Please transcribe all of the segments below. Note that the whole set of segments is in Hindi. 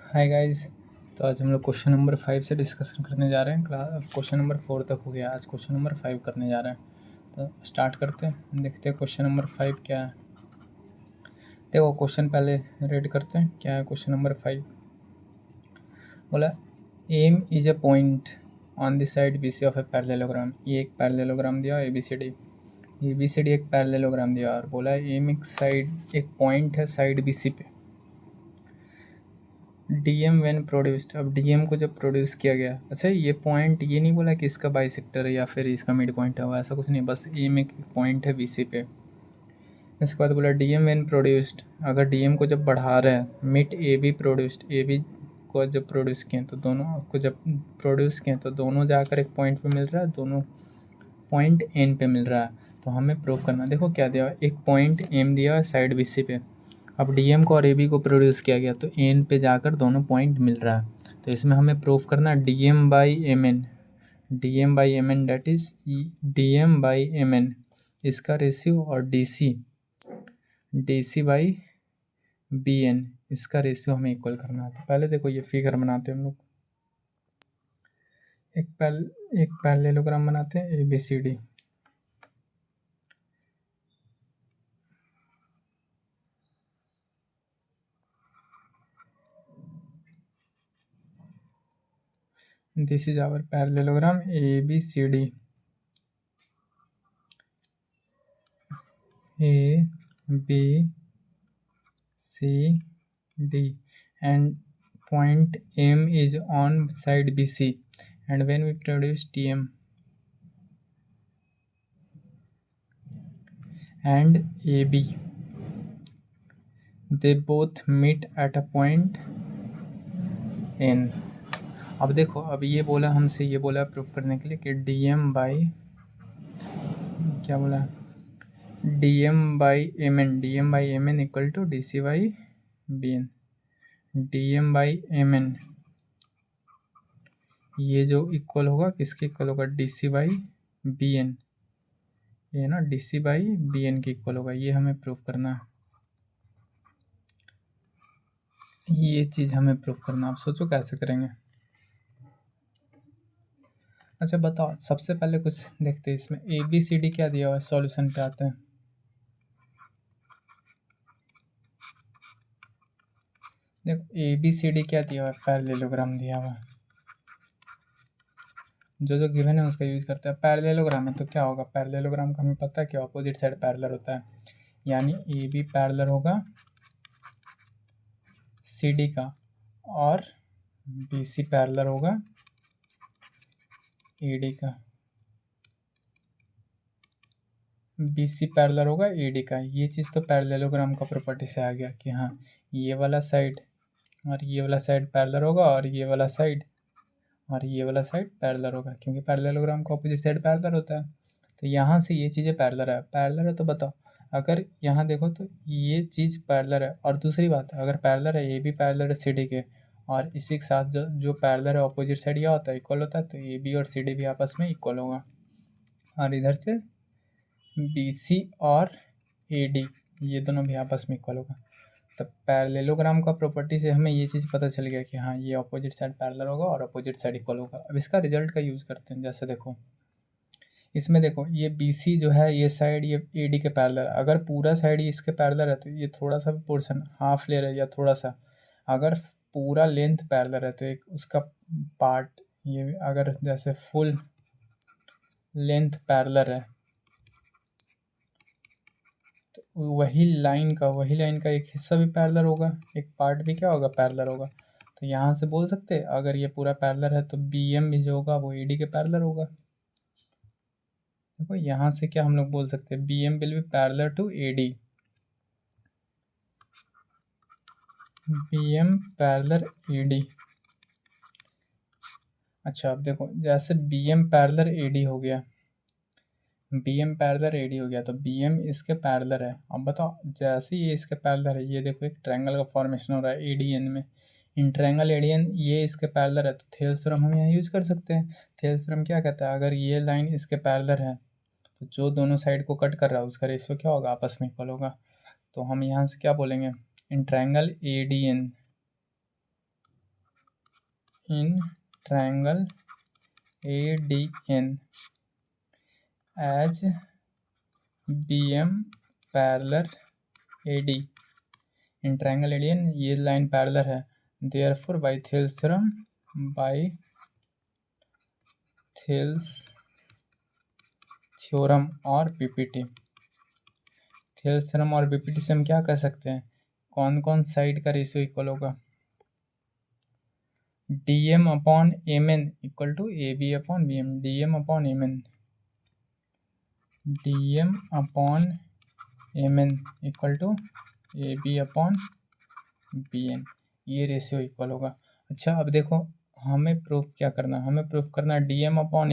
Hi guys. तो आज हम लोग क्वेश्चन नंबर 5 से डिस्कशन करने जा रहे हैं। क्वेश्चन नंबर 4 तक हो गया, आज क्वेश्चन नंबर 5 करने जा रहे हैं। तो स्टार्ट करते हैं, देखते हैं क्वेश्चन नंबर 5 क्या है। देखो क्वेश्चन पहले रीड करते हैं, क्या है क्वेश्चन नंबर 5। बोला M is a point on the side B C of a parallelogram. ये एक पैरेललोग्राम दिया ए बी सी डी एक पैरेललोग्राम दिया और बोला एम एक पॉइंट है साइड बी सी पे। डीएम व्हेन प्रोड्यूस्ड, अब डीएम को जब प्रोड्यूस किया गया, अच्छा ये पॉइंट ये नहीं बोला कि इसका बाइसेक्टर है या फिर इसका मिड पॉइंट है, वो ऐसा कुछ नहीं, बस एम एक पॉइंट है बीसी पे। इसके बाद बोला डीएम व्हेन प्रोड्यूस्ड, अगर डीएम को जब बढ़ा रहे हैं, मिट A B produced, A B को जब प्रोड्यूस किए तो दोनों को जब प्रोड्यूस किए तो दोनों जाकर एक पॉइंट पे मिल रहा है, दोनों पॉइंट एन पे मिल रहा है। तो हमें प्रूफ करना, देखो क्या दिया, एक पॉइंट एम दिया है साइड बी सी पे। अब डीएम को और ए को प्रोड्यूस किया गया तो एन पे जाकर दोनों पॉइंट मिल रहा है। तो इसमें हमें प्रूफ करना DM by M N that is DM by M N, इसका रेशियो, और D C by B N, इसका रेशियो हमें इक्वल करना है। तो पहले देखो ये फिगर बनाते हैं हम लोग, एक पैरेललोग्राम बनाते हैं A B C D. This is our parallelogram ABCD. A B C D, and point M is on side BC, and when we produce TM and AB, they both meet at a point N. अब देखो, अब ये बोला हमसे, ये बोला प्रूफ करने के लिए कि DM बाई, क्या बोला, DM by M N equal to D C by B N. DM by M N ये जो इक्वल होगा, किसके इक्वल होगा, D C by B N, ये ना D C by B N के इक्वल होगा। ये हमें प्रूफ करना है, ये चीज़ हमें प्रूफ करना। आप सोचो कैसे करेंगे। अच्छा बताओ, सबसे पहले कुछ देखते हैं, इसमें ए बी सी डी क्या दिया हुआ है, सॉल्यूशन पे आते हैं। देखो ए बी सी डी क्या दिया हुआ है, पैरेललोग्राम दिया हुआ है, जो जो गिवन है उसका यूज करते हैं। पैरेललोग्राम है तो क्या होगा, पैरेललोग्राम का हमें पता है कि ऑपोजिट साइड पैरेलल होता है, यानी ए बी पैरेलल होगा सी डी का, और बी सी पैरेलल होगा ए डी का, बी सी पैरेलल होगा ए डी का। ये चीज़ तो पैरेललोग्राम का प्रॉपर्टी से आ गया कि हाँ ये वाला साइड और ये वाला साइड पैरेलल होगा, और ये वाला साइड और ये वाला साइड पैरेलल होगा, क्योंकि पैरेललोग्राम का ऑपोजिट साइड पैरेलल होता है। तो यहाँ से ये चीज़ें पैरेलल है तो बताओ, अगर यहाँ देखो तो ये चीज़ पैरेलल है, और दूसरी बात अगर पैरेलल है, ए बी पैरेलल है सी डी के, और इसी के साथ जो पैरेलल है ऑपोजिट साइड यह होता है, इक्वल होता है, तो ए बी और सी डी भी आपस में इक्वल होगा। और इधर से बी सी और ए डी ये दोनों भी आपस में इक्वल होगा। तो पैरेललोग्राम का प्रॉपर्टी से हमें ये चीज़ पता चल गया कि हाँ ये ऑपोजिट साइड पैरेलल होगा और ऑपोजिट साइड इक्वल होगा। अब इसका रिजल्ट का यूज़ करते हैं। जैसे देखो इसमें देखो ये बी सी जो है, ये साइड ये ए डी के पैरेलल, अगर पूरा साइड ये इसके पैरेलल है तो ये थोड़ा सा पोर्शन हाफ ले रहा है या थोड़ा सा, अगर पूरा लेंथ पैरेलल है तो एक उसका पार्ट, ये अगर जैसे फुल लेंथ पैरेलल है तो वही लाइन का एक हिस्सा भी पैरेलल होगा, एक पार्ट भी क्या होगा, पैरेलल होगा। तो यहाँ से बोल सकते हैं अगर ये पूरा पैरेलल है तो बी एम भी जो होगा वो ए डी के पैरेलल होगा। देखो यहाँ से क्या हम लोग बोल सकते हैं, B M will be parallel to A D, B M parallel A D. अच्छा अब देखो जैसे B M parallel A D हो गया, B M parallel A D हो गया, तो बी एम इसके पैरेलल है। अब बताओ जैसे ये इसके पैरेलल है, ये देखो एक ट्रायंगल का फॉर्मेशन हो रहा है ए डी एन में, in triangle A D N ये इसके पैरेलल है, तो थेल्स थ्योरम हम यहाँ यूज़ कर सकते हैं। थेल्स थ्योरम क्या कहता है, अगर ये लाइन इसके पैरेलल है तो जो दोनों साइड को कट कर रहा है उसका रेशियो क्या होगा, आपस में इक्वल होगा। तो हम यहाँ से क्या बोलेंगे, in triangle A D N, in triangle ADN as BM parallel AD in triangle ADN ये लाइन पैरेलल है, therefore by Thales थ्योरम और पीपीटी, थेल्स थ्योरम और पीपीटी से हम क्या कह सकते हैं, कौन कौन साइड का रेशियो इक्वल होगा, dm upon mn equal to ab upon bm, dm upon mn equal to ab upon bn, ये रेशियो इक्वल होगा। अच्छा अब देखो हमें प्रूफ क्या करना, हमें प्रूफ करना dm अपॉन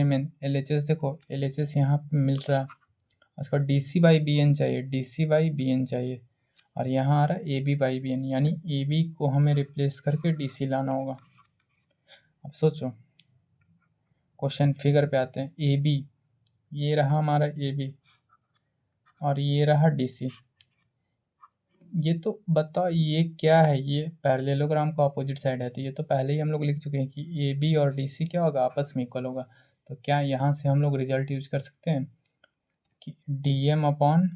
mn LHS, देखो LHS यहाँ पे मिल रहा है, उसका DC बाई BN चाहिए, DC बाई BN चाहिए, और यहाँ आ रहा है AB बाई BN, यानी AB को हमें रिप्लेस करके DC लाना होगा। अब सोचो क्वेश्चन फिगर पे आते हैं, AB ये रहा हमारा AB और ये रहा DC, ये तो बताओ ये क्या है, ये पैरेललोग्राम का अपोजिट साइड है, तो ये तो पहले ही हम लोग लिख चुके हैं कि AB और DC क्या होगा, आपस में इक्वल होगा। तो क्या यहाँ से हम लोग रिजल्ट यूज कर सकते हैं कि DM अपॉन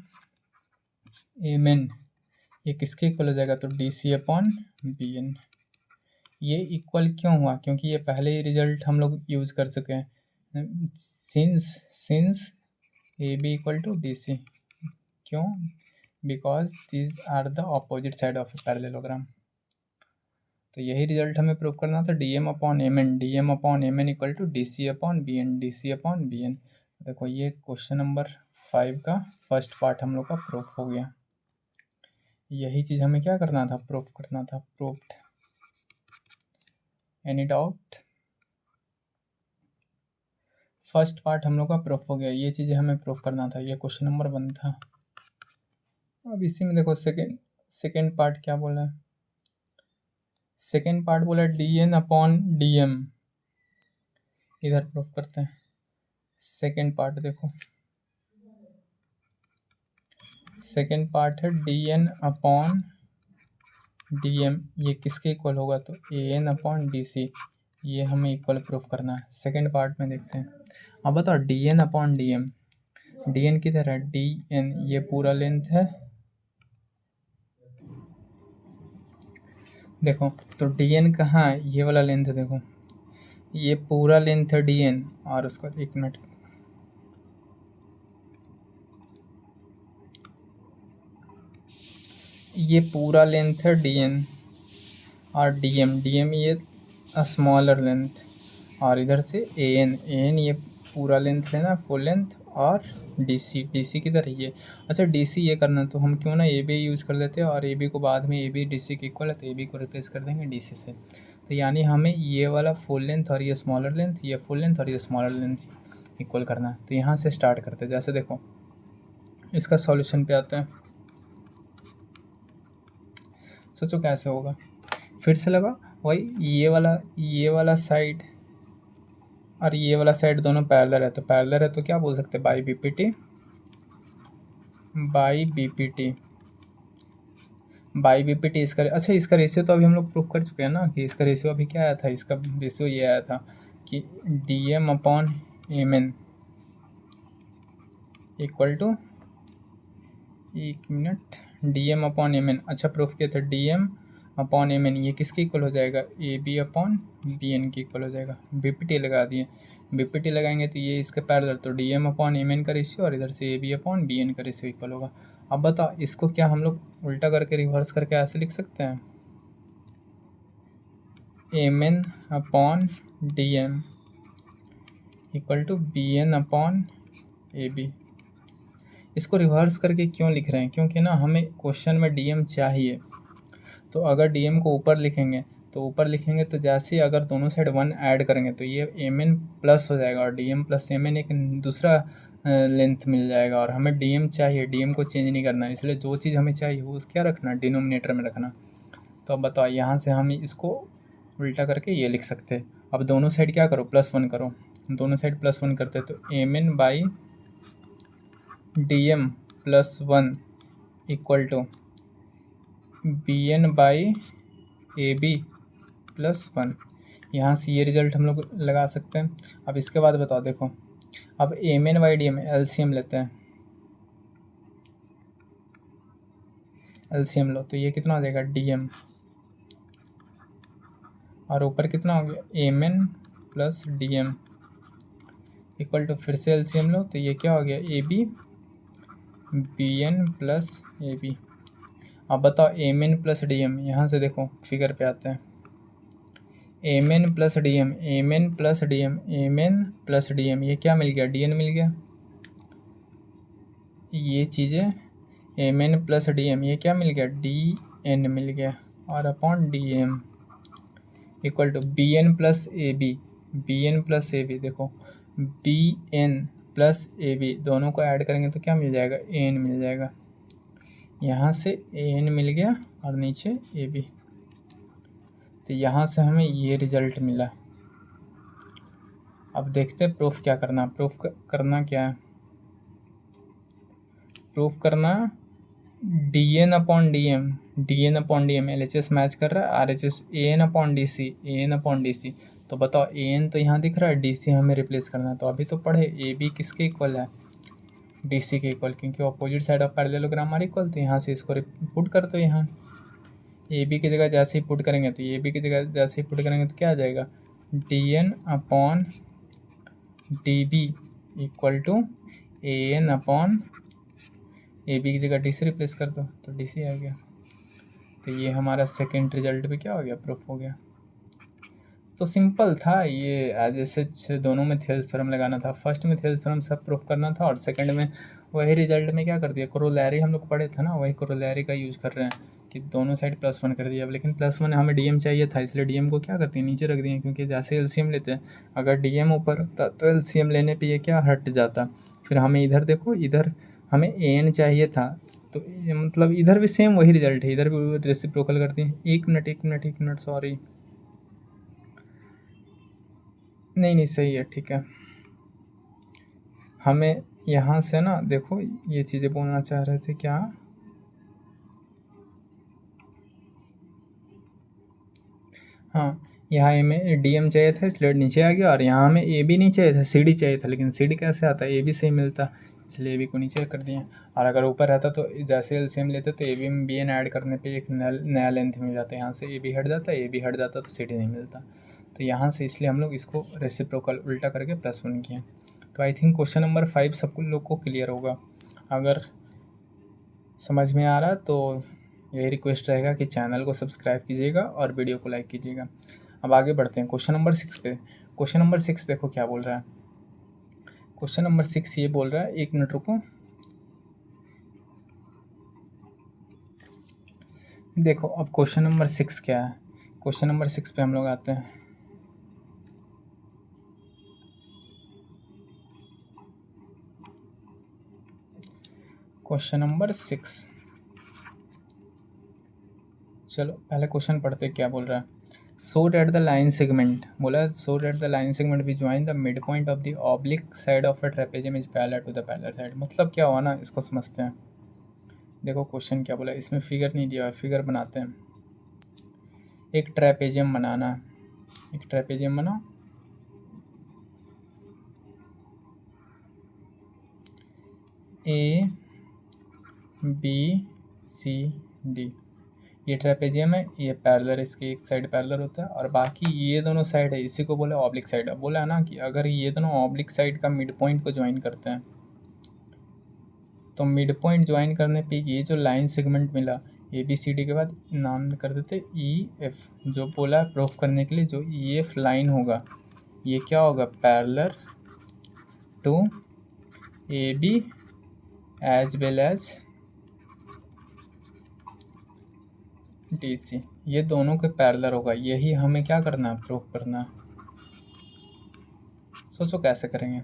mn ये किसके इक्वल हो जाएगा, तो DC अपॉन BN। ये इक्वल क्यों हुआ, क्योंकि ये पहले ही रिजल्ट हम लोग यूज कर चुके हैं, since AB equal to DC, क्यों, because these are the opposite side of a parallelogram. तो यही रिजल्ट हमें प्रूव करना था, DM upon mn equal to DC upon BN। देखो ये क्वेश्चन नंबर 5 का फर्स्ट पार्ट हम लोग का प्रूफ हो गया। यही चीज़ हमें क्या करना था, प्रूफ करना था, proofed. Any doubt, first part हम लोग का प्रूफ हो गया, ये चीज़ें हमें प्रूफ करना था, ये क्वेश्चन नंबर 1 था। अब इसी में देखो सेकेंड पार्ट क्या बोला है, सेकेंड पार्ट बोला DN अपॉन DM, इधर प्रूफ करते हैं। सेकेंड पार्ट देखो, सेकेंड पार्ट है DN अपॉन DM, ये किसके इक्वल होगा, तो AN अपॉन DC, ये हमें इक्वल प्रूफ करना है। सेकेंड पार्ट में देखते हैं। अब बताओ DN अपॉन DM, DN किधर है, DN ये पूरा लेंथ है, देखो तो DN कहाँ है, ये वाला लेंथ है, देखो ये पूरा लेंथ है DN, और उसको 1 मिनट, ये पूरा लेंथ है DN और DM ये स्मॉलर लेंथ, और इधर से AN ये पूरा लेंथ लेना, फुल लेंथ, और DC किधर है ये, अच्छा DC ये करना, तो हम क्यों ना AB यूज़ कर लेते हैं, और AB को बाद में AB DC के इक्वल है, तो AB को रिप्लेस कर देंगे DC से। तो यानी हमें ये वाला फुल लेंथ और ये स्मॉलर लेंथ, ये फुल लेंथ और ये स्मॉलर लेंथ इक्वल करना है। तो यहाँ से स्टार्ट करते हैं, जैसे देखो इसका सॉल्यूशन पे आते हैं, सोचो कैसे होगा, फिर से लगा वही ये वाला साइड और ये वाला साइड दोनों पैरेलल है, तो क्या बोल सकते हैं, बाई बीपीटी इसका, अच्छा इसका रेशियो तो अभी हम लोग प्रूफ कर चुके हैं ना, कि इसका रेशियो अभी क्या आया था, इसका रेशियो ये आया था कि DM upon mn equal to, 1 minute, DM upon mn, अच्छा प्रूफ किया था DM अपॉन mn, ये किसके इक्वल हो जाएगा, AB अपॉन BN के इक्वल हो जाएगा। BPT लगा दिए, BPT लगाएंगे तो ये इसके पैरेलल, तो DM अपॉन mn का रेशियो और इधर से AB अपॉन BN का रेशियो इक्वल होगा। अब बताओ इसको क्या हम लोग उल्टा करके रिवर्स करके ऐसे लिख सकते हैं, mn upon DM equal to BN upon AB। इसको रिवर्स करके क्यों लिख रहे हैं, क्योंकि ना हमें क्वेश्चन में DM चाहिए, तो अगर DM को ऊपर लिखेंगे तो जैसे अगर दोनों साइड 1 ऐड करेंगे तो ये mn प्लस हो जाएगा, और DM प्लस mn एक दूसरा लेंथ मिल जाएगा, और हमें DM चाहिए, DM को चेंज नहीं करना, इसलिए जो चीज़ हमें चाहिए वो क्या रखना, डिनोमिनेटर में रखना। तो अब बताओ यहाँ से हम इसको उल्टा करके ये लिख सकते हैं। अब दोनों साइड क्या करो, +1 करो, दोनों साइड +1 करते तो mn by DM +1 equal to BN by AB +1। यहाँ से ये रिजल्ट हम लोग लगा सकते हैं। अब इसके बाद बताओ, देखो अब Mn/Dm एलसीएम लेते हैं, एलसीएम लो तो ये कितना हो जाएगा Dm, और ऊपर कितना हो गया Mn + Dm इक्वल टू, फिर से एलसीएम लो तो ये क्या हो गया AB Bn + AB। अब बताओ Mn + Dm, यहाँ से देखो फिगर पे आते हैं, Mn + Dm, Mn + Dm, Mn + Dm, ये क्या मिल गया Dn मिल गया। ये चीज़ें Mn + Dm, ये क्या मिल गया Dn मिल गया, और upon Dm equal to Bn + AB, Bn + AB, देखो Bn + AB दोनों को ऐड करेंगे तो क्या मिल जाएगा An मिल जाएगा। यहाँ से An मिल गया और नीचे AB, तो यहाँ से हमें ये रिजल्ट मिला। अब देखते हैं प्रूफ क्या करना। करना क्या है, प्रूफ करना Dn/Dm, Dn/Dm LHS मैच कर रहा है, RHS An/DC, An/DC। तो बताओ An तो यहाँ दिख रहा है, DC हमें रिप्लेस करना है। तो अभी तो पढ़े AB किसके इक्वल है, DC के इक्वल, क्योंकि opposite side of parallelogram are equal. तो यहाँ से इसको पुट कर दो, यहाँ AB की जगह जैसे ही पुट करेंगे तो AB की जगह जैसे ही पुट करेंगे तो क्या आ जाएगा Dn/dB इक्वल टू An/AB की जगह DC रिप्लेस कर दो तो DC आ गया। तो ये हमारा सेकेंड रिजल्ट भी क्या हो गया, प्रूफ हो गया। तो सिंपल था ये, एज सच दोनों में थेल्स थ्योरम लगाना था। फर्स्ट में थेल्स थ्योरम सब प्रूफ करना था, और सेकंड में वही रिजल्ट में क्या कर दिया, कोरोलरी हम लोग पढ़े थे ना, वही कोरोलरी का यूज़ कर रहे हैं कि दोनों साइड +1 कर दिया। लेकिन +1 हमें डीएम चाहिए था, इसलिए डीएम को क्या करते हैं नीचे रख दिए, क्योंकि जैसे एलसीएम लेते हैं अगर डीएम ऊपर होता तो एलसीएम लेने पे ये क्या हट जाता। फिर हमें इधर देखो, इधर हमें एन चाहिए था, तो मतलब इधर भी सेम वही रिजल्ट है, इधर भी रेसिप्रोकल करते हैं। एक मिनट सॉरी, नहीं सही है, ठीक है। हमें यहाँ से ना देखो ये चीज़ें बोलना चाह रहे थे क्या, हाँ यहाँ हमें डीएम चाहिए था इसलिए नीचे आ गया, और यहाँ हमें ए बी नहीं चाहिए था, सी डी चाहिए था। लेकिन सी डी कैसे आता है, ए बी से ही मिलता, इसलिए ए बी को नीचे कर दिए। और अगर ऊपर रहता तो जैसे एलसीएम लेते तो ए बी में बी एन ऐड करने पे एक नया लेंथ मिल जाता है। यहाँ से ए बी हट जाता, ए बी हट जाता तो सी डी नहीं मिलता। तो यहाँ से इसलिए हम लोग इसको रेसिप्रोकल उल्टा करके +1 किए। तो आई थिंक क्वेश्चन नंबर 5 सबको लोग को क्लियर होगा। अगर समझ में आ रहा तो यही रिक्वेस्ट रहेगा कि चैनल को सब्सक्राइब कीजिएगा और वीडियो को लाइक कीजिएगा। अब आगे बढ़ते हैं क्वेश्चन नंबर 6 पे। क्वेश्चन नंबर 6 देखो क्या बोल रहा है। क्वेश्चन नंबर 6 ये बोल रहा है, एक मिनट रुको, देखो अब क्वेश्चन नंबर 6 क्या है। क्वेश्चन नंबर 6 पे हम लोग आते हैं। क्वेश्चन नंबर 6, चलो पहले क्वेश्चन पढ़ते क्या बोल रहा है। So that the line segment, बोला so that the line segment we join the midpoint of the oblique side of a trapezium is parallel to the parallel side। मतलब क्या हुआ ना, इसको समझते हैं। देखो क्वेश्चन क्या बोला, इसमें फिगर नहीं दिया है, फिगर बनाते हैं। एक ट्रेपेजियम बनाना है, एक ट्रेपेजियम बनाओ। ए बी सी डी, ये ट्रेपेजियम है, ये पैरेलल, इसकी एक साइड पैरेलल होता है और बाकी ये दोनों साइड है, इसी को बोला ऑब्लिक साइड। अब बोला है ना कि अगर ये दोनों ऑब्लिक साइड का मिड पॉइंट को ज्वाइन करते हैं तो मिड पॉइंट ज्वाइन करने पे ये जो लाइन सेगमेंट मिला ए बी सी डी के बाद नाम कर देते ई एफ। जो बोला है प्रूफ करने के लिए, जो ई एफ लाइन होगा ये क्या होगा, parallel to A B as well as D C, ये दोनों के पैरेलल होगा। यही हमें क्या करना है, प्रूफ करना है। सोचो कैसे करेंगे।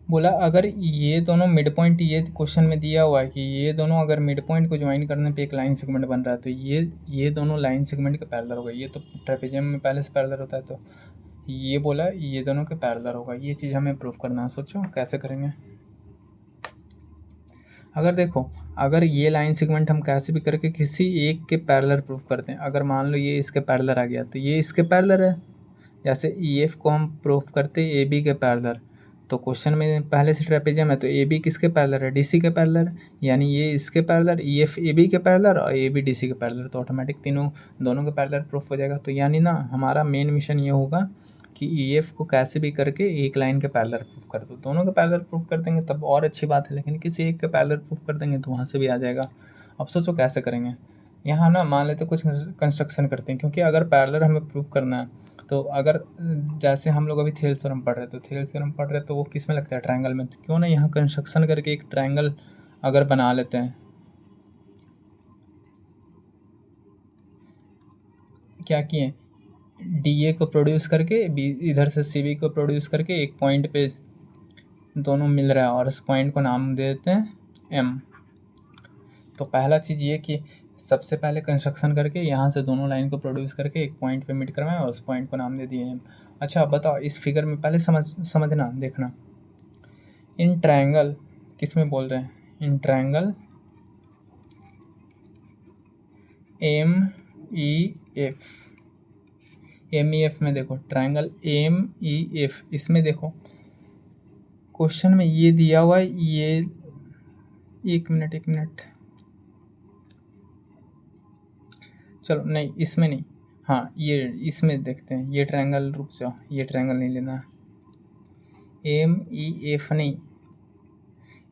बोला अगर ये दोनों मिड पॉइंट, ये क्वेश्चन में दिया हुआ है कि ये दोनों अगर मिड पॉइंट को ज्वाइन करने पे एक लाइन सेगमेंट बन रहा है तो ये दोनों लाइन सेगमेंट के पैरेलल होगा। ये तो ट्रेपेजियम में पहले से पैरेलल होता है, तो ये बोला ये दोनों के पैरेलल होगा। ये चीज़ हमें प्रूफ करना है। सोचो कैसे करेंगे। अगर देखो अगर ये लाइन सेगमेंट हम कैसे भी करके किसी एक के पैरेलल प्रूफ करते हैं, अगर मान लो ये इसके पैरेलल आ गया तो ये इसके पैरेलल है। जैसे ई एफ को हम प्रूफ करते ए बी के पैरेलल, तो क्वेश्चन में पहले से ट्रेपेजियम है तो ए बी किसके पैरेलल है, डी सी के पैरेलल, यानी ये इसके parallel, E F A B के पैरेलल और ए बी डी सी के पैरेलल, तो ऑटोमेटिक दोनों के पैरेलल प्रूफ हो जाएगा। तो यानी ना हमारा मेन मिशन ये होगा कि ई एफ को कैसे भी करके एक लाइन के पैरेलल प्रूफ कर दो। दोनों के पैरेलल प्रूफ कर देंगे तब और अच्छी बात है, लेकिन किसी एक के पैरेलल प्रूफ कर देंगे तो वहाँ से भी आ जाएगा। अब सोचो कैसे करेंगे। यहाँ ना मान लेते कुछ कंस्ट्रक्शन करते हैं, क्योंकि अगर पैरेलल हमें प्रूफ करना है तो अगर जैसे हम लोग अभी थेल्स थ्योरम पढ़ रहे थे, तो थेल्स थ्योरम पढ़ रहे तो वो किस में लगता है, ट्रायंगल में। तो क्यों ना यहाँ कंस्ट्रक्शन करके एक ट्रायंगल अगर बना लेते हैं। क्या किए, डी ए को प्रोड्यूस करके बी इधर से सी बी को प्रोड्यूस करके एक पॉइंट पे दोनों मिल रहा है और उस पॉइंट को नाम दे देते हैं एम। तो पहला चीज़ ये कि सबसे पहले कंस्ट्रक्शन करके यहाँ से दोनों लाइन को प्रोड्यूस करके एक पॉइंट पे मीट करवाएं और उस पॉइंट को नाम दे दिए एम। अच्छा बताओ इस फिगर में पहले समझना देखना, इन ट्रायंगल किस में बोल रहे हैं, in triangle M E F, M E F में देखो ट्रायंगल एम ई एफ, इसमें देखो क्वेश्चन में ये दिया हुआ है, ये एक मिनट चलो नहीं इसमें नहीं, हाँ ये इसमें देखते हैं, ये ट्रायंगल रुक जाओ, ये ट्रायंगल नहीं लेना है, एम ई एफ नहीं,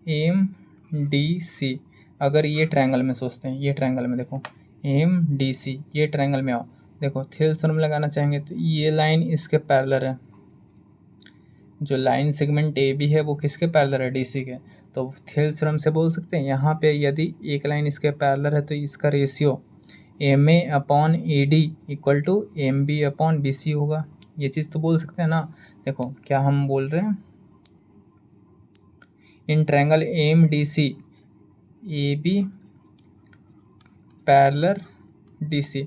एम डी सी। अगर ये ट्रायंगल में सोचते हैं, ये ट्रायंगल में देखो एम डी सी, ये ट्रायंगल में आओ देखो, थेल्स थ्योरम लगाना चाहेंगे तो ये लाइन इसके पैरेलल है, जो लाइन सेगमेंट ए बी है वो किसके पैरेलल है, डी सी के। तो थेल्स थ्योरम से बोल सकते हैं यहाँ पे यदि एक लाइन इसके पैरेलल है तो इसका ratio M A upon A D equal to M B upon B C होगा। ये चीज़ तो बोल सकते हैं ना। देखो क्या हम बोल रहे हैं, in triangle M D C A B parallel D C,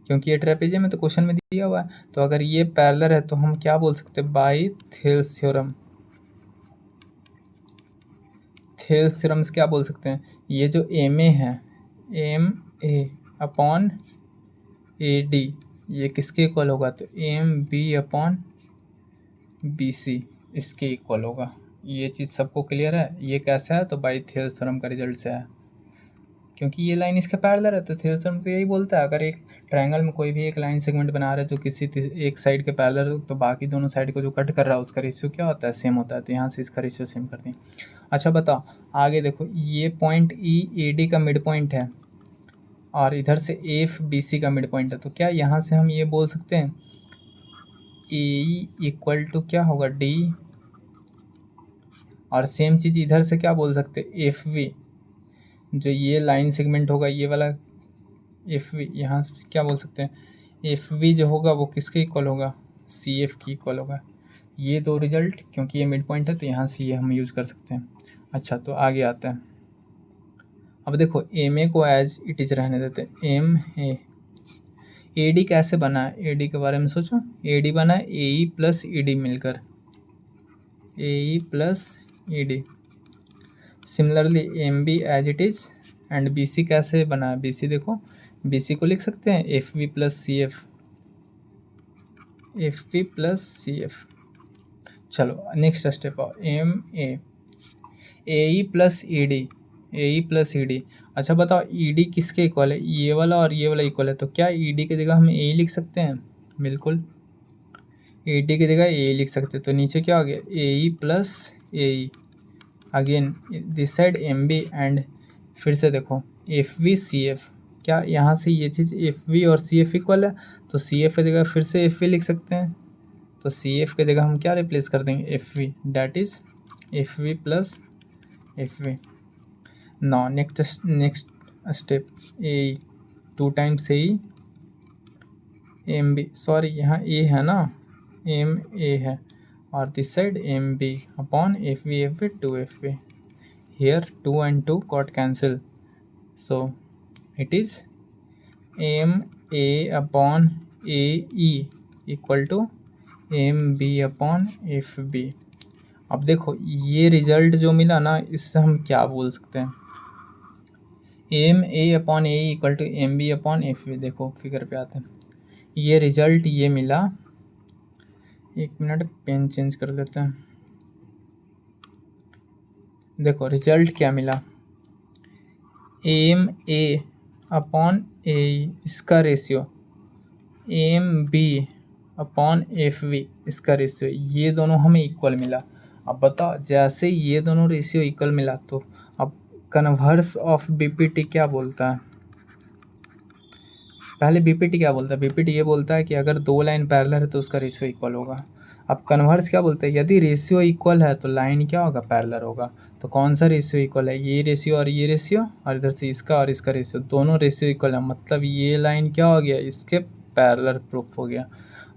क्योंकि ये ट्रेपेजियम में तो क्वेश्चन में दिया हुआ है, तो अगर ये पैरेलल है तो हम क्या बोल सकते हैं, by Thales theorem. Thales theorem से क्या बोल सकते हैं, ये जो एम ए है, M A upon A D, ये किसके इक्वल होगा, तो M B upon B C इसके इक्वल होगा। ये चीज़ सबको क्लियर है। ये कैसा है, तो बाई थेल्स थ्योरम का रिजल्ट से है, क्योंकि ये लाइन इसके पैरेलल है। तो थेल्स थ्योरम तो यही बोलता है, अगर एक ट्रायंगल में कोई भी एक लाइन सेगमेंट बना रहे हैं जो किसी एक साइड के पैरेलल हो, तो बाकी दोनों साइड को जो कट कर रहा है उसका रेशियो क्या होता है, सेम होता है। तो यहाँ से इसका रेशियो सेम कर दें। अच्छा बताओ आगे देखो, ये पॉइंट ई ए डी का मिड पॉइंट है और इधर से एफ बी सी का मिड पॉइंट है, तो क्या यहाँ से हम ये बोल सकते हैं ए इक्वल टू क्या होगा, डी, और सेम चीज़ इधर से क्या बोल सकते हैं, एफ वी, जो ये लाइन सेगमेंट होगा ये वाला एफ वी, यहाँ से क्या बोल सकते हैं, एफ वी जो होगा वो किसके इक्वल होगा, सी एफ की इक्वल होगा। ये दो रिजल्ट, क्योंकि ये मिड पॉइंट है तो यहाँ से ये हम यूज़ कर सकते हैं। अच्छा तो आगे आता है, अब देखो एम ए को एज इट इज रहने देते हैं, एम ए डी कैसे बना है, ए डी के बारे में सोचो, ए डी बना है ए ई प्लस ई डी मिलकर, A E plus E D. Similarly M B as it is and B C कैसे बना है, बी सी देखो, बी सी को लिख सकते हैं F V plus C F, F V plus C F. चलो नेक्स्ट स्टेप आओ, M A E plus E D, A E plus E D. अच्छा बताओ ई डी किसके इक्वल है, ये वाला और ये वाला इक्वल है, तो क्या ई डी की जगह हम ए लिख सकते हैं, बिल्कुल ए डी की जगह ए लिख सकते हैं। तो नीचे क्या हो गया, A E plus A E, again this side M B and फिर से देखो एफ वी सी एफ, क्या यहाँ से ये चीज़ एफ वी और सी एफ इक्वल है, तो सी एफ की जगह फिर से एफ वी लिख सकते हैं। तो सी एफ की जगह हम क्या रिप्लेस कर देंगे, F V, that is F V plus F V. Now next step, A 2 times A M B, sorry यहाँ ए है ना, एम ए है और this side M B upon F V 2 F V, here 2 and 2 got cancel, so it is m a upon a e equal to m b upon f b। अब देखो ये रिजल्ट जो मिला ना, इससे हम क्या बोल सकते हैं, M A upon A equal to M B upon F B. देखो फिगर पे आते हैं, ये रिजल्ट ये मिला। एक मिनट पेन चेंज कर लेते हैं। देखो रिजल्ट क्या मिला, एम ए अपॉन ए इसका ratio, M B upon F V इसका रेशियो, ये दोनों हमें इक्वल मिला। अब बताओ, जैसे ये दोनों रेशियो इक्वल मिला तो अब कन्वर्स ऑफ बीपीटी क्या बोलता है? पहले बीपीटी क्या बोलता है? बीपीटी ये बोलता है कि अगर दो लाइन पैरेलल है तो उसका रेशियो इक्वल होगा। अब कन्वर्स क्या बोलते हैं? यदि रेशियो इक्वल है तो लाइन क्या होगा? पैरेलल होगा। तो कौन सा रेशियो इक्वल है? ये रेशियो और ये रेशियो, और इधर से इसका और इसका रेशियो, दोनों रेशियो इक्वल है, मतलब ये लाइन क्या हो गया? इसके पैरेलल प्रूफ हो गया।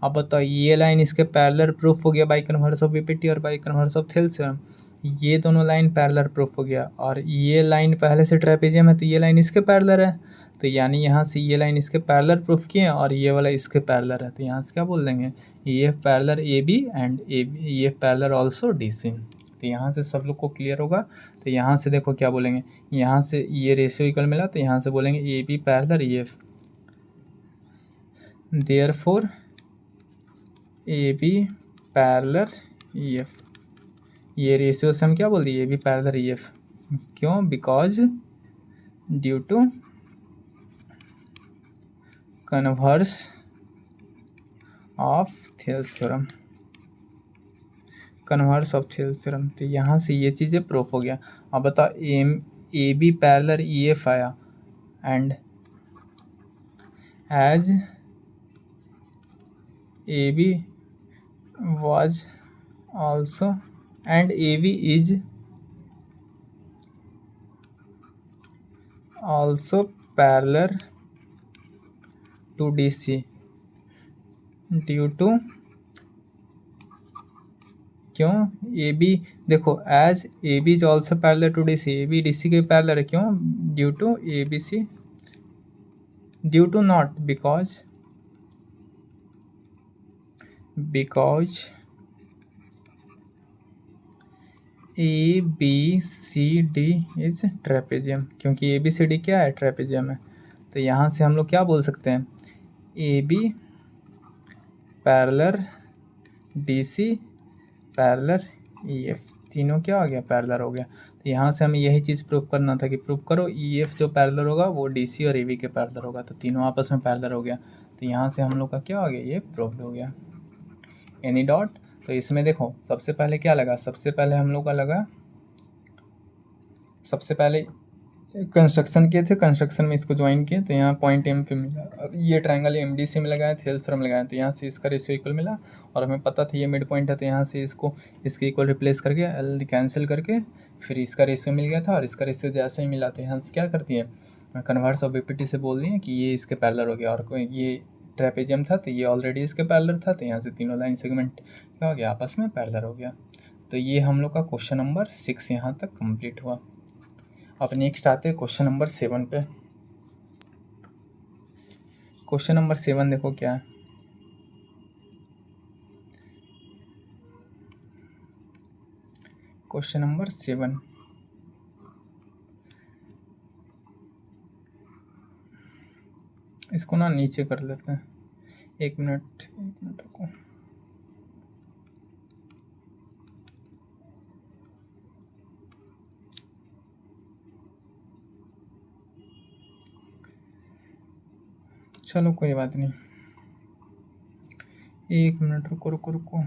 अब बताओ, ये लाइन इसके पैरेलल प्रूफ हो गया बाई कन्वर्स ऑफ बीपीटी और by converse of Thales theorem. ये दोनों लाइन पैरेलल प्रूफ हो गया, और ये लाइन पहले से ट्रेपेजियम है तो ये लाइन इसके पैरेलल है, तो यानी यहाँ से ये लाइन इसके पैरेलल प्रूफ किए और ये वाला इसके पैरेलल है, तो यहाँ से क्या बोल देंगे? ये parallel A B and A B, ये पैरेलल ऑल्सो डी सी। तो यहाँ से सब लोग को क्लियर होगा। तो यहाँ से देखो क्या बोलेंगे, यहाँ से ये रेशियो इक्वल मिला तो यहाँ से बोलेंगे A B parallel E F, therefore A B parallel E F. ये रेशियो से हम क्या बोल दिए? A B parallel E F. क्यों? Because due to converse of Thales theorem, converse of Thales theorem. तो यहाँ से ये चीज़ें प्रूफ हो गया। अब बताओ, M A B parallel E F आया, and as A B was also and AB is also parallel to DC due to, क्यों? ए बी, देखो as A B is also parallel to D C, A B D C के पैरेलल है। क्यों? Due to A B C, due to not, because A B C D is trapezium, क्योंकि ए बी सी डी क्या है? ट्रेपेजियम है। तो यहाँ से हम लोग क्या बोल सकते हैं? A B parallel D C parallel E F, तीनों क्या हो गया? पैरेलल हो गया। तो यहाँ से हमें यही चीज़ प्रूफ करना था कि प्रूफ करो ई एफ जो पैरेलल होगा वो डी सी और ए बी के पैरेलल होगा, तो तीनों आपस में पैरेलल हो गया। तो यहाँ से हम लोग का क्या हो गया? ये प्रूफ्ड हो गया। Any dot. तो इसमें देखो सबसे पहले क्या लगा? सबसे पहले हम लोग का लगा, सबसे पहले कंस्ट्रक्शन किए थे, कंस्ट्रक्शन में इसको ज्वाइन किए तो यहाँ पॉइंट एम पे मिला। अब ये ट्रायंगल एम डी सी में लगाया, थेल्स थ्योरम लगाया, तो यहाँ से इसका रेशियो इक्वल मिला, और हमें पता था ये मिड पॉइंट है, तो यहाँ से इसको इसके इक्वल रिप्लेस करके एल कैंसिल करके फिर इसका रेशियो मिल गया था, और इसका रेशियो जैसे ही मिला तो यहाँ से क्या करती है? कन्वर्स ऑफ बीपीटी से बोल दिए कि ये इसके पैरेलल हो गया, और कोई ये ट्रेपेजियम था तो ये ऑलरेडी इसके पैरेलल था, तो यहाँ से तीनों लाइन सेगमेंट क्या हो गया? आपस में पैरेलल हो गया। तो ये हम लोग का क्वेश्चन नंबर 6 यहाँ तक कंप्लीट हुआ। अब नेक्स्ट आते हैं क्वेश्चन नंबर 7 पे। क्वेश्चन नंबर 7 देखो क्या है। क्वेश्चन नंबर 7, इसको ना नीचे कर लेते हैं। एक मिनट रुको। चलो कोई बात नहीं, एक मिनट रुको रुको रुको।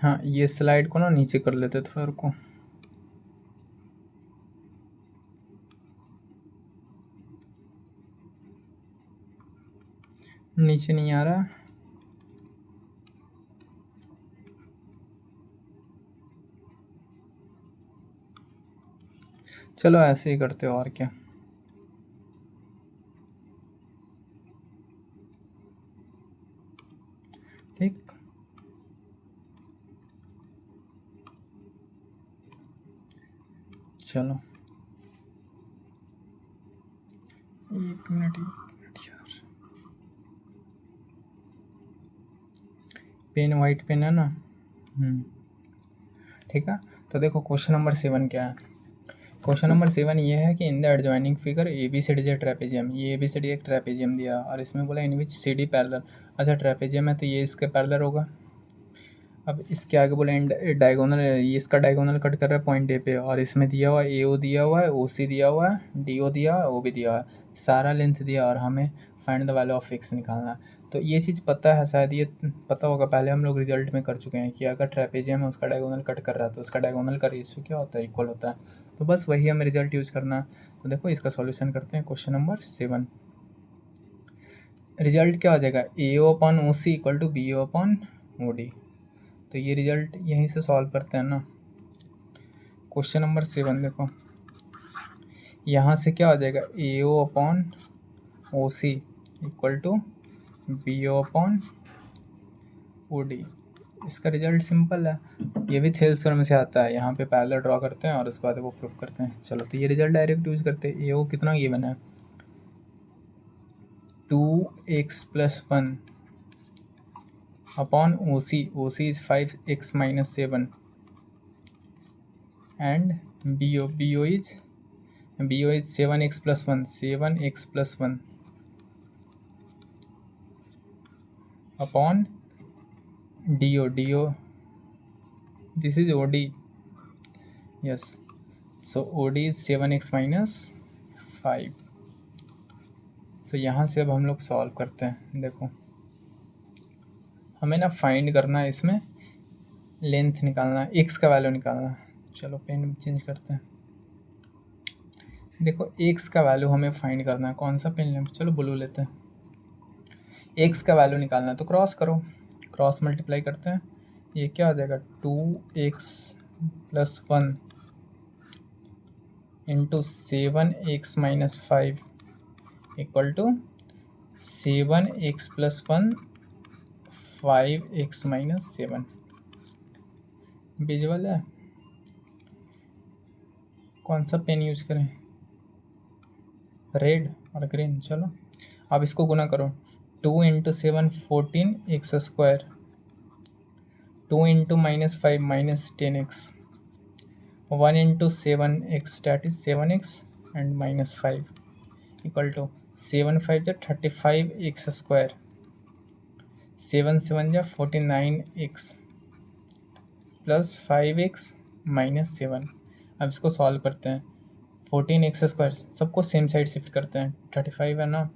हाँ, ये स्लाइड को ना नीचे कर लेते थोड़ा, रुको। नीचे नहीं आ रहा। चलो ऐसे ही करते हो, और क्या। ठीक, चलो एक मिनट यार, पेन वाइट पेन है ना। ठीक है, तो देखो क्वेश्चन नंबर 7 क्या है। क्वेश्चन नंबर 7 ये है कि in the adjoining figure A B C D is trapezium, ये ए बी सी डी एक ट्रेपेजियम दिया और इसमें बोला in which C D parallel. अच्छा ट्रेपेजियम है तो ये इसके पैरेलल होगा। अब इसके आगे बोला डायगोनल, ये इसका डायगोनल कट कर रहा है पॉइंट ए पे, और इसमें दिया हुआ है ए ओ दिया हुआ है, ओ सी दिया हुआ है, डी ओ दिया है, ओ भी दिया हुआ है, सारा लेंथ दिया और हमें find the value of x निकालना है। तो ये चीज़ पता है, शायद ये पता होगा, पहले हम लोग रिजल्ट में कर चुके हैं कि अगर ट्रेपेजियम है उसका डायगोनल कट कर रहा है तो उसका डायगोनल का रेशियो क्या होता है, इक्वल होता है। तो बस वही हमें रिजल्ट यूज़ करना है। तो देखो इसका सॉल्यूशन करते हैं। क्वेश्चन नंबर 7 रिजल्ट क्या हो जाएगा, A O upon O C equal to B O upon O D. तो ये रिजल्ट यहीं से सॉल्व करते हैं ना। क्वेश्चन नंबर 7 देखो, यहाँ से क्या हो जाएगा, A O upon O C equal to B O upon O D. इसका रिजल्ट सिंपल है, ये भी थेल्स थ्योरम से आता है। यहाँ पे पैरेलल ड्रॉ करते हैं और उसके बाद वो प्रूफ करते हैं। चलो तो ये रिजल्ट डायरेक्ट यूज करते हैं। ए ओ कितना गिवन है, 2x+1 upon O C is 5x-7 and B O is 7x+1 upon D O this is O D, yes. So O D is 7x-5। So यहाँ से अब हम लोग सॉल्व करते हैं। देखो हमें ना फाइंड करना है, इसमें लेंथ निकालना है, एक्स का वैल्यू निकालना है। चलो पेन चेंज करते हैं। देखो एक्स का वैल्यू हमें फाइंड करना है, कौन सा पेन लें, चलो ब्लू लेते हैं। एक्स का वैल्यू निकालना है तो क्रॉस करो, क्रॉस मल्टीप्लाई करते हैं। ये क्या हो जाएगा, 2x+1 into 7x-5 equal to 7x+1 5x-7। Visual है, कौन सा पेन यूज करें, रेड और ग्रीन। चलो अब इसको गुना करो, 2 into 7 14x², 2 into -5 -10x, 1 into 7x that is 7x and -5 equal to 7 5 जा 35x², 7 7 जा 49x प्लस 5x -7। अब इसको सॉल्व करते हैं। 14x², सबको सेम साइड शिफ्ट करते हैं, 35 है ना,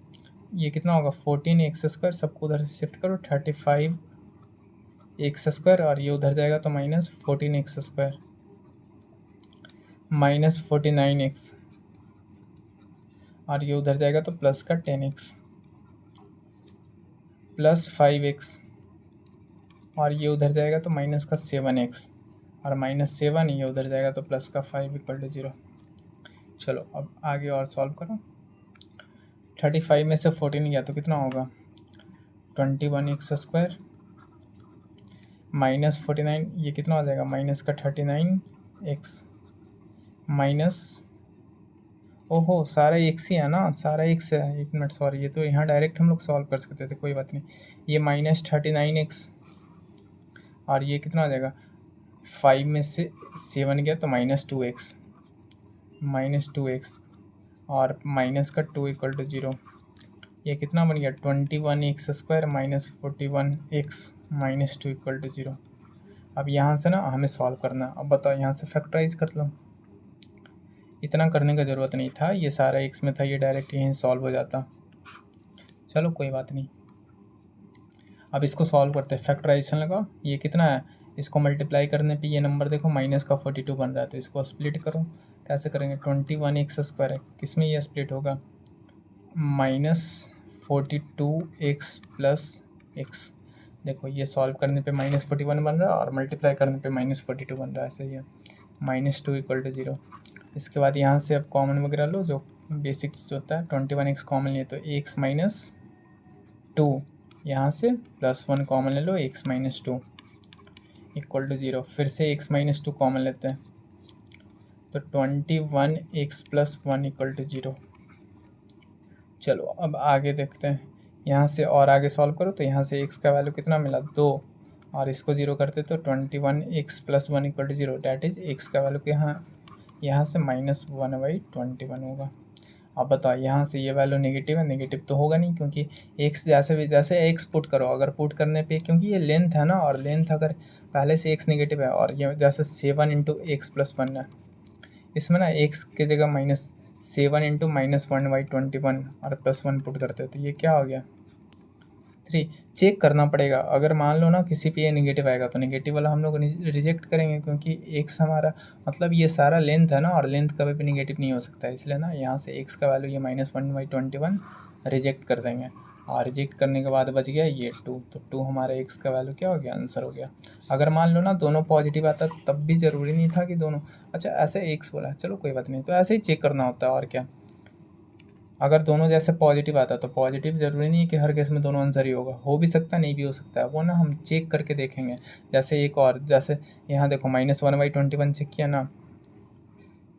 ये कितना होगा 14x², सबको उधर से शिफ्ट करो, 35x² और ये उधर जाएगा तो -14x² -49x और ये उधर जाएगा तो प्लस का 10x प्लस 5x और ये उधर जाएगा तो माइनस का 7x और -7 ये उधर जाएगा तो प्लस का 5 इक्वल टू 0। चलो अब आगे और सॉल्व करो। 35 में से 14 गया तो कितना होगा, 21x² -49, ये कितना हो जाएगा, माइनस का 39x माइनस, ओहो सारा एक्स ही है ना, सारा एक्स है, एक मिनट सॉरी, ये तो यहाँ डायरेक्ट हम लोग सॉल्व कर सकते थे, कोई बात नहीं। ये -39x और ये कितना हो जाएगा, 5 में से 7 गया तो -2x और माइनस का 2 इक्वल टू 0। ये कितना बन गया, 21x² -41x -2 इक्वल टू 0। अब यहाँ से ना हमें सॉल्व करना, अब बताओ यहाँ से फैक्टराइज कर लो। इतना करने का ज़रूरत नहीं था, ये सारा एक्स में था, ये डायरेक्ट यहीं सॉल्व हो जाता। चलो कोई बात नहीं, अब इसको सॉल्व करते हैं। फैक्टराइजेशन लगाओ, ये कितना है, इसको मल्टीप्लाई करने पे ये नंबर देखो माइनस का 42 बन रहा है, तो इसको स्प्लिट करो। कैसे करेंगे, 21x² है, किस में ये स्प्लिट होगा, -42x प्लस x। देखो ये सॉल्व करने पे -41 बन रहा है और मल्टीप्लाई करने पे -42 बन रहा है, सही है। -2 इक्वल टू 0। इसके बाद यहाँ से अब कॉमन वगैरह लो, जो बेसिक चीज़ होता है, 21x कॉमन लिए तो x -2, यहाँ से +1 कॉमन ले लो, x -2 इक्वल टू 0। फिर से x -2 कॉमन लेते हैं तो 21x + 1 इक्वल टू 0। चलो अब आगे देखते हैं, यहाँ से और आगे सॉल्व करो तो यहाँ से x का वैल्यू कितना मिला, 2 और इसको 0 करते तो 21x + 1 = 0, डैट इज़ x का वैल्यू यहाँ से -1/21 होगा। अब बताओ यहाँ से ये वैल्यू नेगेटिव है, नेगेटिव तो होगा नहीं क्योंकि x जैसे भी जैसे x पुट करो, अगर पुट करने पे क्योंकि ये लेंथ है ना, और लेंथ अगर पहले से x नेगेटिव है और ये जैसे 7 × x + 1 है, इसमें ना x की जगह -7 × -1/21 और +1 पुट करते हैं तो ये क्या हो गया 3। चेक करना पड़ेगा, अगर मान लो ना किसी पे ये नेगेटिव आएगा तो नेगेटिव वाला हम लोग रिजेक्ट करेंगे क्योंकि x हमारा मतलब ये सारा लेंथ है ना, और लेंथ कभी भी नेगेटिव नहीं हो सकता है, इसलिए ना यहाँ से x का वैल्यू ये -1/21 रिजेक्ट कर देंगे। और रिजेक्ट करने के बाद बच गया ये 2, तो 2 हमारा x का वैल्यू क्या हो गया, आंसर हो गया। अगर मान लो ना दोनों पॉजिटिव आता तब भी ज़रूरी नहीं था कि दोनों, अच्छा ऐसे x बोला, चलो कोई बात नहीं, तो ऐसे ही चेक करना होता है और क्या। अगर दोनों जैसे पॉजिटिव आता तो पॉजिटिव ज़रूरी नहीं है कि हर केस में दोनों आंसर ही होगा, हो भी सकता है नहीं भी हो सकता है, वो ना हम चेक करके देखेंगे। जैसे एक और, जैसे यहाँ देखो -1/21 चेक किया ना,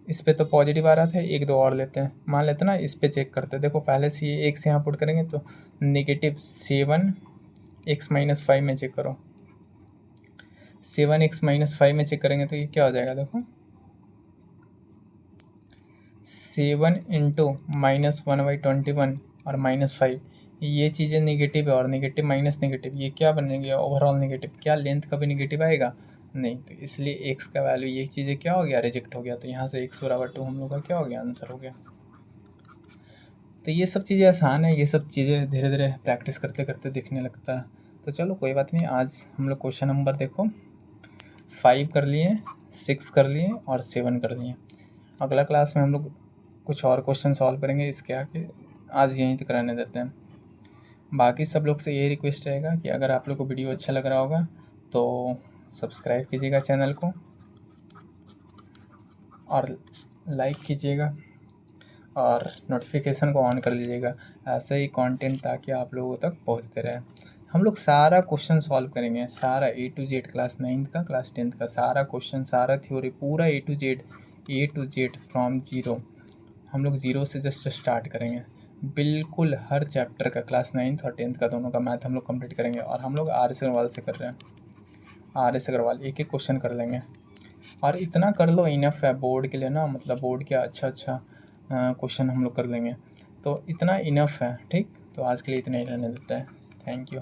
इस पे तो पॉजिटिव आ रहा था, एक दो और लेते हैं, मान लेते ना इस पे चेक करते हैं। देखो पहले से ये एक से यहाँ पुट करेंगे तो -7x - 5 में चेक करो, 7x - 5 में चेक करेंगे तो ये क्या हो जाएगा, देखो 7 × -1/21 और -5, ये चीज़ें नेगेटिव है और नेगेटिव माइनस नेगेटिव ये क्या बनेंगे, ओवरऑल नेगेटिव। क्या लेंथ कभी नेगेटिव आएगा नहीं, तो इसलिए x का वैल्यू ये चीज़ें क्या हो गया, रिजेक्ट हो गया। तो यहाँ से x = 2 हम लोग का क्या हो गया, आंसर हो गया। तो ये सब चीज़ें आसान है, ये सब चीज़ें धीरे धीरे प्रैक्टिस करते करते दिखने लगता है। तो चलो कोई बात नहीं, आज हम लोग क्वेश्चन नंबर देखो 5 कर लिए, 6 कर लिए और 7 कर लिए। अगला क्लास में हम लोग कुछ और क्वेश्चन सॉल्व करेंगे, इसके आगे आज यहीं तक रहने देते हैं। बाकी सब लोग से यही रिक्वेस्ट रहेगा कि अगर आप लोग को वीडियो अच्छा लग रहा होगा तो सब्सक्राइब कीजिएगा चैनल को और लाइक कीजिएगा और नोटिफिकेशन को ऑन कर लीजिएगा, ऐसे ही कंटेंट ताकि आप लोगों तक पहुंचते रहे। हम लोग सारा क्वेश्चन सॉल्व करेंगे, सारा A to Z, class 9th का क्लास 10th का सारा क्वेश्चन, सारा थ्योरी, पूरा A to Z from zero. हम लोग ज़ीरो से जस्ट स्टार्ट करेंगे, बिल्कुल हर चैप्टर का क्लास 9th और 10th का दोनों का मैथ हम लोग कंप्लीट करेंगे। और हम लोग RS अग्रवाल से कर रहे हैं, RS अग्रवाल एक एक क्वेश्चन कर लेंगे। और इतना कर लो इनफ है बोर्ड के लिए ना, मतलब बोर्ड के अच्छा क्वेश्चन हम लोग कर लेंगे, तो इतना इनफ है। ठीक, तो आज के लिए इतना ही रहने देता है। Thank you.